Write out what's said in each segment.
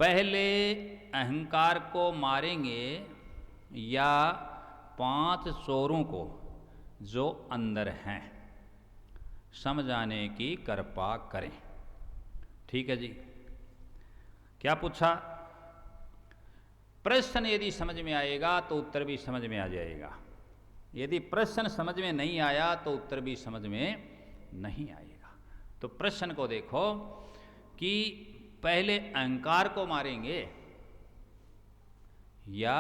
पहले अहंकार को मारेंगे या 5 चोरों को जो अंदर हैं, समझाने की कृपा करें। ठीक है जी। क्या पूछा? प्रश्न यदि समझ में आएगा तो उत्तर भी समझ में आ जाएगा, यदि प्रश्न समझ में नहीं आया तो उत्तर भी समझ में नहीं आएगा। तो प्रश्न को देखो कि पहले अहंकार को मारेंगे या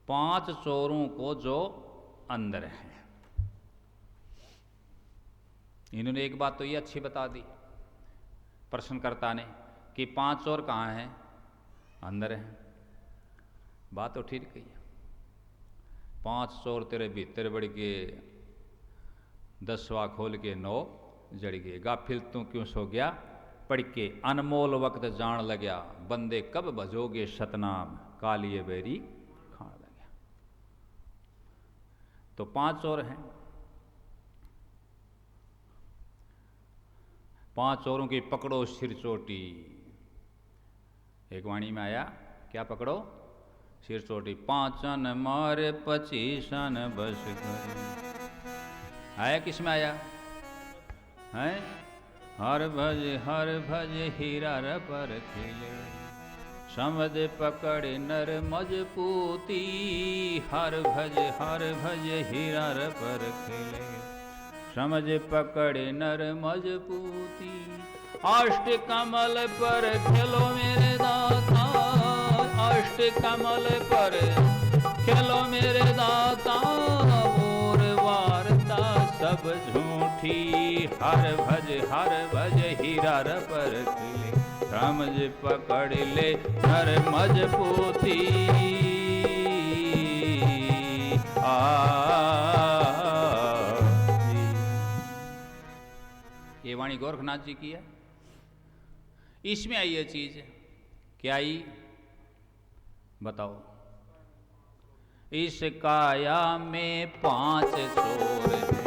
5 चोरों को जो अंदर हैं। इन्होंने एक बात तो ये अच्छी बता दी प्रश्नकर्ता ने कि 5 चोर कहाँ हैं? अंदर हैं। बात तो ठीक कही है। 5 चोर तेरे भीतर बढ़ के 10वां खोल के 9 जड़ गए। गाफिल तू क्यों सो गया पढ़ के, अनमोल वक्त जान लग्या, बंदे कब भजोगे सतनाम, कालिए बेरी खान लग्या। तो 5 चोर हैं। 5 चोरों की पकड़ो सिर चोटी। एक वाणी में आया, क्या पकड़ो? सिर चोटी। 5 मारे 25 बस करे। आया किस में आया है? हर भज हीरा पर खिले, समझ पकड़ नर मजबूती, हर भज हीरा पर खिले, समझ पकड़ नर मजबूती। अष्ट कमल पर खेलो मेरे दाता, अष्ट कमल पर खेलो मेरे दाता, और वार्ता सब झूठी, हर भज हीरा पर खिले, समझ पकड़ ले नर मजबूती। ये वाणी गोरखनाथ जी की है। इसमें आई ये चीज, क्या आई बताओ? इस काया में 5 चोर हैं,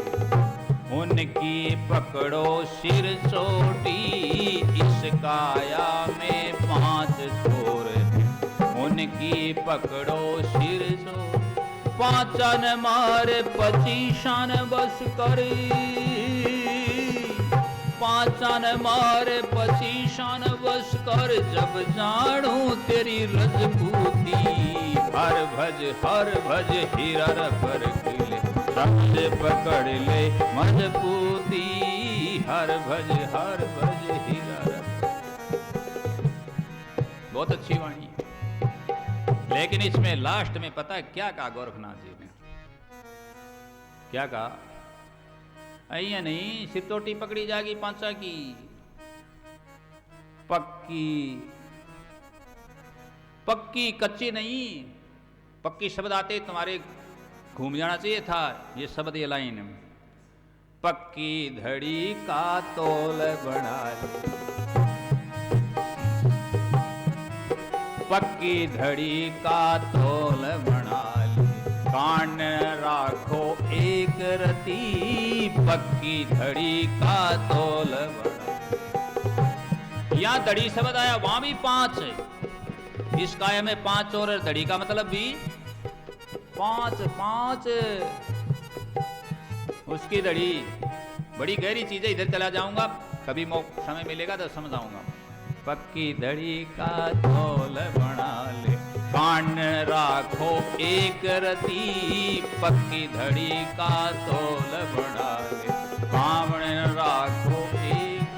उनकी पकड़ो सिर चोटी। इस काया में 5 चोर हैं, उनकी पकड़ो सिर चोटी। 5 मारे 25 बस करी, 5 मारे 25 बस कर, जब जानू तेरी रजपूती, हर भज हीरा पर खिले, समझ पकड़ ले मजबूती, हर भज हीरा। बहुत अच्छी वाणी है। लेकिन इसमें लास्ट में पता है क्या कहा गोरखनाथ जी ने? क्या कहा? अయ్య नहीं, सिरचोटी पकड़ी जाएगी 5 की पक्की, पक्की कच्ची नहीं। पक्की शब्द आते तुम्हारे घूम जाना चाहिए था ये शब्द, ये लाइन। पक्की धड़ी का तोल बना ले, पक्की धड़ी का तोल बना ले, कान राखो एक रती, पक्की धड़ी का तोल बना। यहां धड़ी शब्द आया, वहां भी 5 है। इस काया में 5 चोर, धड़ी का मतलब भी 5। उसकी धड़ी बड़ी गहरी चीज है, इधर चला जाऊंगा, कभी समय मिलेगा तो समझाऊंगा। पक्की धड़ी का तोल बना ले, कान राखो एक रती, पक्की धड़ी का तोल बना ले, कान राखो एक।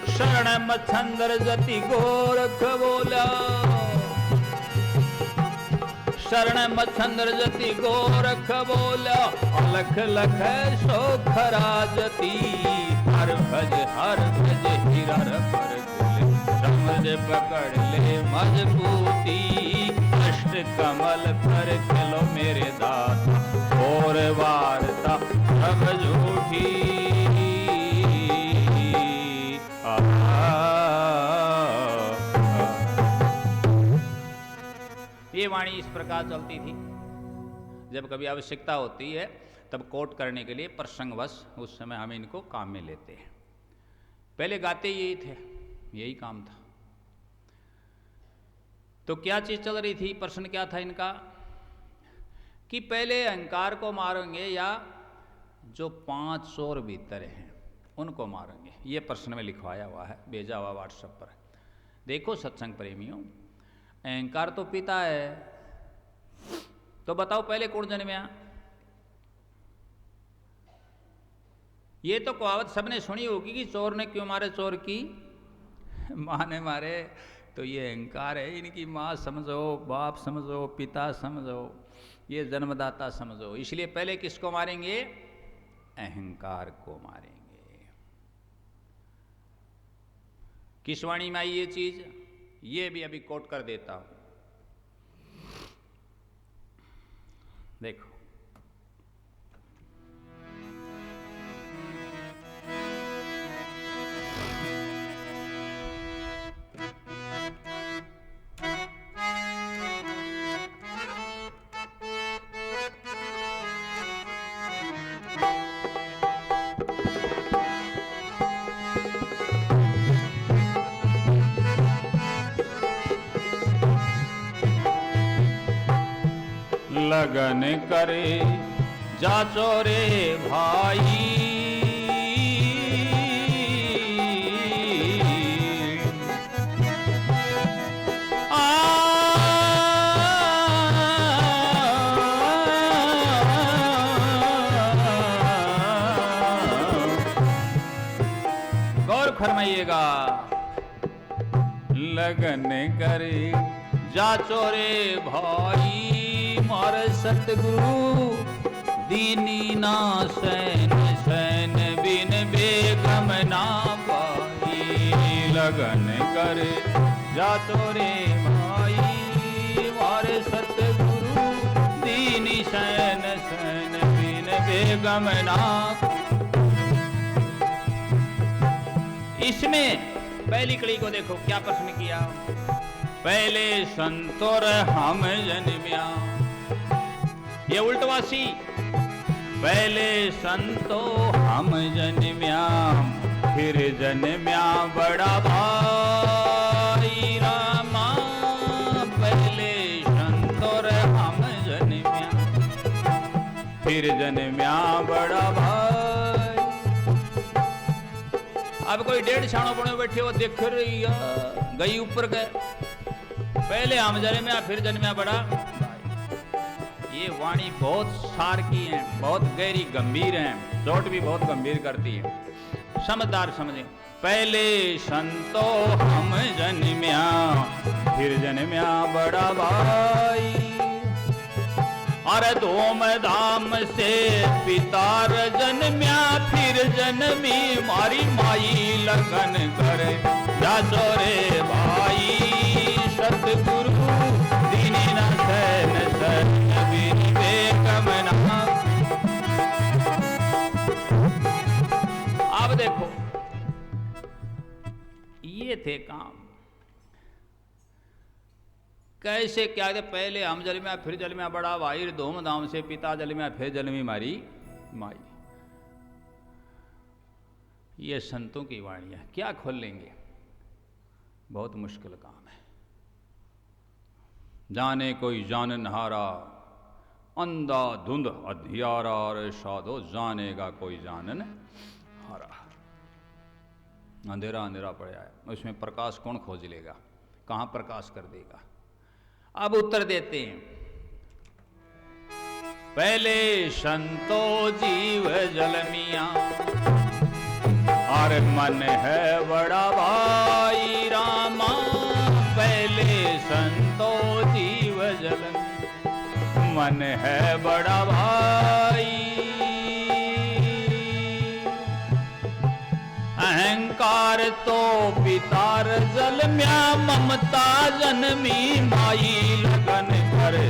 शरण मच्छंदर जति गोरख बोला, शरण मच्छंदर जति गोरख बोला, अलख लख सो खरा जति, हर भज हीरा पर खिले, समझ पकड़ ले मजबूती, अष्ट कमल पर खेलो मेरे दाता, और वार्ता सब झूठी। ये वाणी इस प्रकार चलती थी। जब कभी आवश्यकता होती है तब कोट करने के लिए प्रसंगवश उस समय हम इनको काम में लेते हैं। पहले गाते यही थे, यही काम था। तो क्या चीज चल रही थी? प्रश्न क्या था इनका कि पहले अहंकार को मारेंगे या जो 5 चोर भीतर हैं उनको मारेंगे। ये प्रश्न में लिखवाया हुआ है, भेजा हुआ व्हाट्सएप पर। देखो सत्संग प्रेमियों, अहंकार तो पिता है, तो बताओ पहले कौन जन्मया? ये तो कहावत सबने सुनी होगी कि चोर ने क्यों मारे चोर की माँ ने मारे। तो ये अहंकार है, इनकी माँ समझो, बाप समझो, पिता समझो, ये जन्मदाता समझो। इसलिए पहले किसको मारेंगे? अहंकार को मारेंगे। किस वाणी में आई ये चीज? ये भी अभी कोट कर देता हूं, देखो। लगन करे जाचो रे भाई, गौर फरमाइएगा। लगन करे जाचो रे भाई, मारे सतगुरु दीनी ना सैन, सैन बिन बेगम ना पाई। लगन करे जाचो रे भाई, मारे सतगुरु दीनी सैन, सैन बिन बेगम ना। इसमें पहली कड़ी को देखो, क्या प्रश्न किया? पहले संतोर हम जन्म्या, ये उल्टवासी। पहले संतो हम जन्म्या, फिर जन्म्या बड़ा भाई रामा। पहले संतोर हम जन्म्या, फिर जन्म्या बड़ा भाई। अब कोई 1.5 छाणों बने बैठे हो देख रही है, गई ऊपर गए। पहले हम जन्म्या फिर जन्म्या बड़ा भाई। ये वाणी बहुत सार की है, बहुत गहरी गंभीर है, चोट भी बहुत गंभीर करती है। समझदार समझे। पहले संतो हम जन्म्या, फिर जन्म्या बड़ा भाई। अरे धूम धाम से पितार जन्म्या, फिर जन्मी मारी माई। लगन करे जाचो रे भाई, सतगुरु दीनी ना सैन, सैन बिन बेगम ना। अब देखो ये थे काम कैसे क्या थे? पहले हम जन्म्या फिर जन्म्या बड़ा भाई, धूमधाम से पिता जन्म्या फिर जन्मी मारी माई। ये संतों की वाणियां क्या खोल लेंगे? बहुत मुश्किल काम है। जाने कोई जानन हारा, अंधा धुंध अधियारा, और साधो जानेगा कोई जानन हारा। अंधेरा अंधेरा पड़ा है, उसमें प्रकाश कौन खोज लेगा? कहां प्रकाश कर देगा? अब उत्तर देते हैं। पहले संतो जीव जलमिया, और मन है बड़ा भाई रामा। पहले संतो जीव जलमिया, मन है बड़ा भाई। अहंकार तो पितार जलम्या, ममता जन्मी माई। लगन करे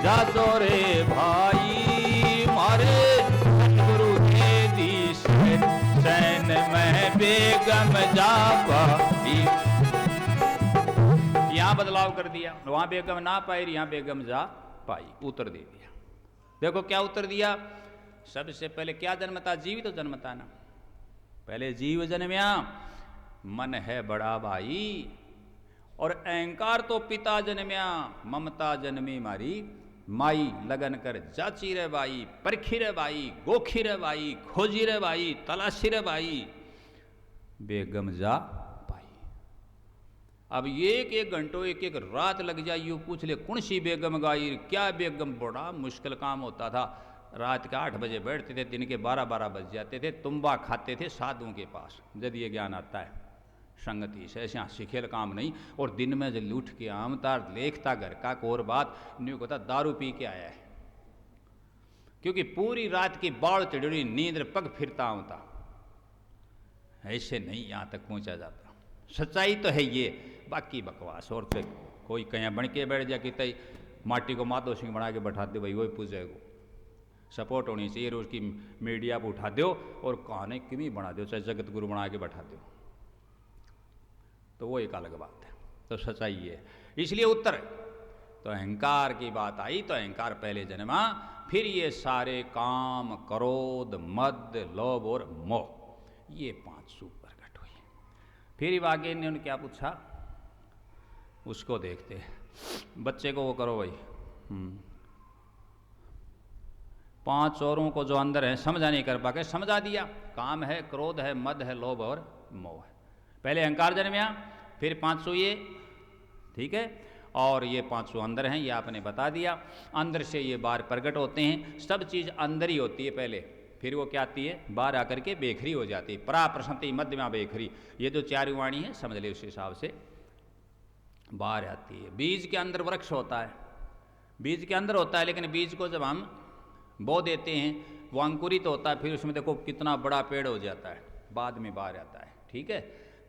जाचो रे भाई, मारे सतगुरु दे दी सैन में बेगम जा पाई। यहां बदलाव कर दिया, वहां बेगम ना पाई, यहां बेगम जा पाई। उत्तर दे दिया। देखो क्या उत्तर दिया। सबसे पहले क्या जन्मता? जीव तो जन्मता ना। पहले जीव जन्म्या, मन है बड़ा भाई। और अहंकार तो पिता जन्म्या, ममता जन्मी मारी माई। लगन कर जाची रे भाई, परखी रे भाई, गोखी रे भाई, खोजी रे भाई, तलाशी रे भाई, बेगम जा पाई। अब एक एक घंटों एक एक रात लग जाए, यूँ पूछ ले कौन सी बेगम गाई, क्या बेगम, बड़ा मुश्किल काम होता था। रात के 8 बजे बैठते थे, दिन के 12-12 बज जाते थे, तुम्बा खाते थे साधुओं के पास, जब ये ज्ञान आता है संगति से। ऐसे हंसी खेल काम नहीं। और दिन में जब लूट के आमता लेखता घर का कोर बात न्यू कहता दारू पी के आया है, क्योंकि पूरी रात की बाढ़ चढ़ी नींद पग फिरता होता। ऐसे नहीं यहाँ तक पहुँचा जाता। सच्चाई तो है ये, बाकी बकवास। और तो कोई कहीं बन के बैठ जाए कि तई माटी को माधो सिंह बना के बैठा दे, भाई वही पूछेगो। सपोर्ट होनी चाहिए, रोज की मीडिया पर उठा दो और कहानी किमी बना दो, चाहे जगत गुरु बना के बैठा दो, तो वो एक अलग बात है। तो सच्चाई है। इसलिए उत्तर तो अहंकार की बात आई, तो अहंकार पहले जन्मा, फिर ये सारे काम, क्रोध, मद, लोभ और मोह, ये 5 सूप प्रकट हुई। फिर आगे ने क्या पूछा, उसको देखते हैं। बच्चे को वो करो भाई, 5 औरों को जो अंदर है समझा नहीं कर पाके समझा दिया। काम है, क्रोध है, मद है, लोभ और मोह है। पहले अहंकार जन्मया, फिर 500 ये, ठीक है। और ये 500 अंदर हैं, ये आपने बता दिया। अंदर से ये बाहर प्रकट होते हैं। सब चीज़ अंदर ही होती है पहले, फिर वो क्या आती है, बाहर आकर के बेखरी हो जाती है। परा प्रसंति मध्यमा बेखरी, ये जो 4 वाणी है समझ ले, उस हिसाब से बाहर आती है। बीज के अंदर वृक्ष होता है, बीज के अंदर होता है, लेकिन बीज को जब हम बो देते हैं वो अंकुरित होता है, फिर उसमें देखो कितना बड़ा पेड़ हो जाता है, बाद में बाहर आता है, ठीक है।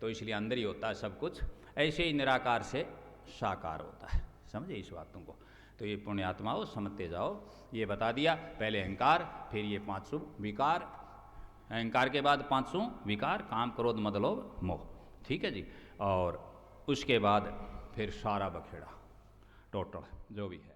तो इसलिए अंदर ही होता है सब कुछ। ऐसे ही निराकार से साकार होता है, समझे इस बातों को। तो ये पुण्यात्माओं समझते जाओ, ये बता दिया। पहले अहंकार, फिर ये 500 विकार, अहंकार के बाद 500 विकार, काम, क्रोध, मद, लोभ, मोह, ठीक है जी। और उसके बाद फिर सारा बखेड़ा टोटल जो भी है।